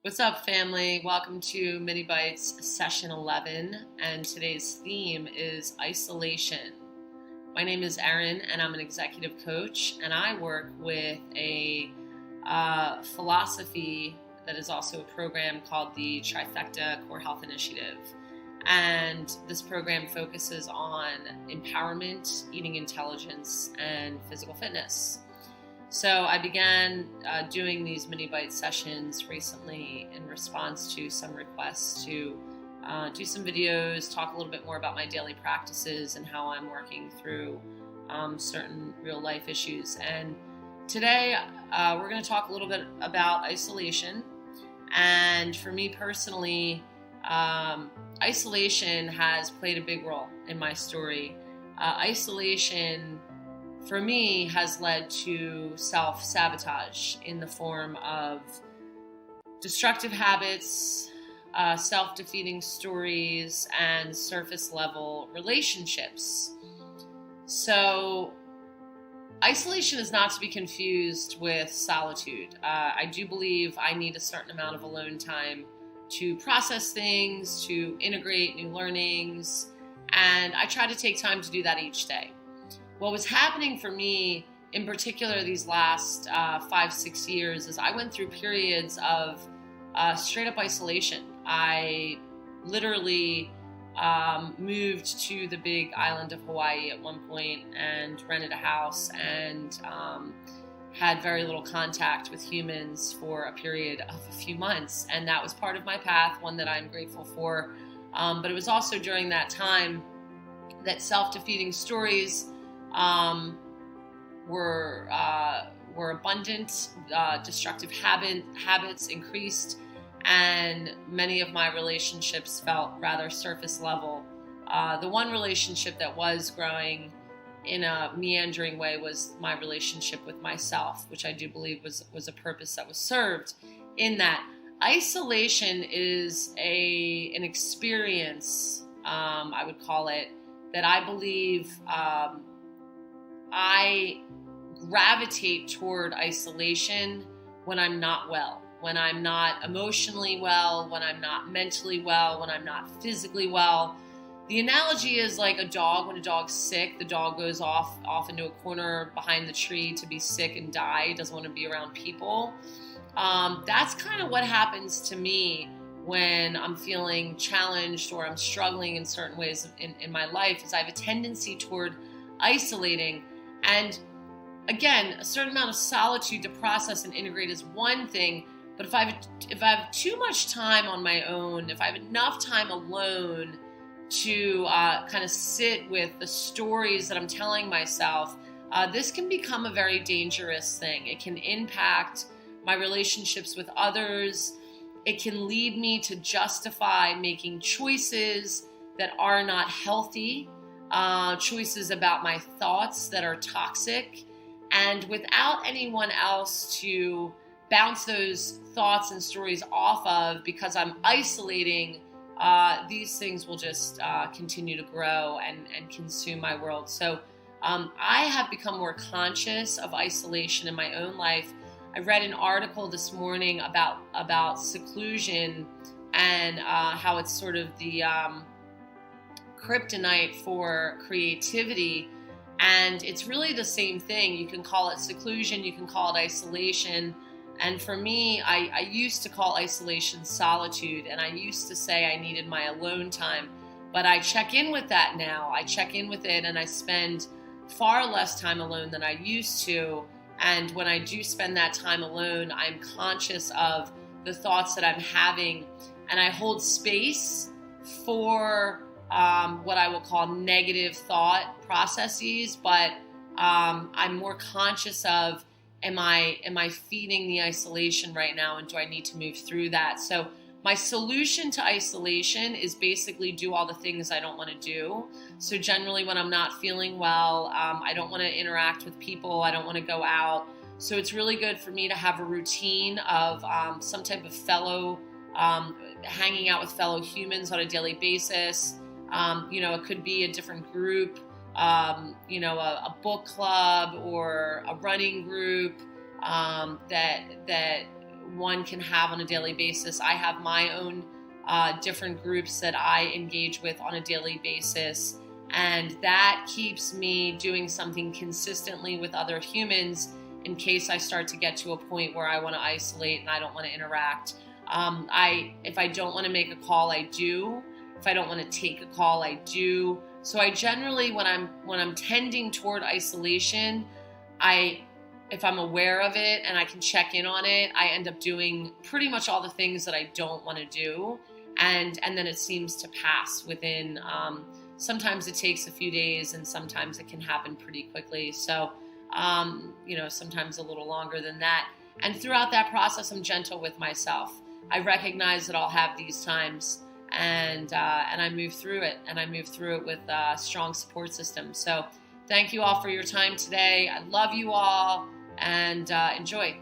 What's up, family? Welcome to mini-bytes session 11, and today's theme is isolation. My name is Erin, and I'm an executive coach, and I work with a philosophy that is also a program called the Trifecta Core Health Initiative. And this program focuses on empowerment, eating intelligence, and physical fitness. So I began doing these mini-byte sessions recently in response to some requests to do some videos, talk a little bit more about my daily practices and how I'm working through certain real life issues. And today we're going to talk a little bit about isolation. And for me personally, isolation has played a big role in my story. Isolation for me has led to self-sabotage in the form of destructive habits, self-defeating stories, and surface-level relationships. So isolation is not to be confused with solitude. I do believe I need a certain amount of alone time to process things, to integrate new learnings, and I try to take time to do that each day. What was happening for me, in particular these last 5-6 years, is I went through periods of straight up isolation. I literally moved to the big island of Hawaii at one point and rented a house and had very little contact with humans for a period of a few months. And that was part of my path, one that I'm grateful for. But it was also during that time that self-defeating stories were abundant, destructive habits increased, and many of my relationships felt rather surface level. The one relationship that was growing in a meandering way was my relationship with myself, which I do believe was a purpose that was served in that. Isolation is an experience, I would call it, that I believe I gravitate toward isolation when I'm not well, when I'm not emotionally well, when I'm not mentally well, when I'm not physically well. The analogy is like a dog. When a dog's sick, the dog goes off into a corner behind the tree to be sick and die. It doesn't want to be around people. That's kind of what happens to me when I'm feeling challenged or I'm struggling in certain ways in my life, is I have a tendency toward isolating. And again, a certain amount of solitude to process and integrate is one thing, but if I have too much time on my own, if I have enough time alone to kind of sit with the stories that I'm telling myself, this can become a very dangerous thing. It can impact my relationships with others. It can lead me to justify making choices that are not healthy, choices about my thoughts that are toxic, and without anyone else to bounce those thoughts and stories off of because I'm isolating, these things will just continue to grow and consume my world. So I have become more conscious of isolation in my own life. I read an article this morning about seclusion and how it's sort of the kryptonite for creativity, and it's really the same thing. You can call it seclusion, you can call it isolation, and for me, I used to call isolation solitude, and I used to say I needed my alone time, but I check in with that now. I check in with it, and I spend far less time alone than I used to, and when I do spend that time alone, I'm conscious of the thoughts that I'm having, and I hold space for what I will call negative thought processes, but I'm more conscious of, am I feeding the isolation right now, and do I need to move through that? So my solution to isolation is basically do all the things I don't want to do. So generally when I'm not feeling well, I don't want to interact with people, I don't want to go out. So it's really good for me to have a routine of some type of hanging out with fellow humans on a daily basis. It could be a different group, a book club or a running group that one can have on a daily basis. I have my own different groups that I engage with on a daily basis, and that keeps me doing something consistently with other humans in case I start to get to a point where I want to isolate and I don't want to interact. If I don't want to make a call, I do. If I don't want to take a call, I do. So I generally, when I'm tending toward isolation, if I'm aware of it and I can check in on it, I end up doing pretty much all the things that I don't want to do. And then it seems to pass within, sometimes it takes a few days and sometimes it can happen pretty quickly. So, sometimes a little longer than that. And throughout that process, I'm gentle with myself. I recognize that I'll have these times, and I move through it, and I move through it with a strong support system. So thank you all for your time today. I love you all, and enjoy.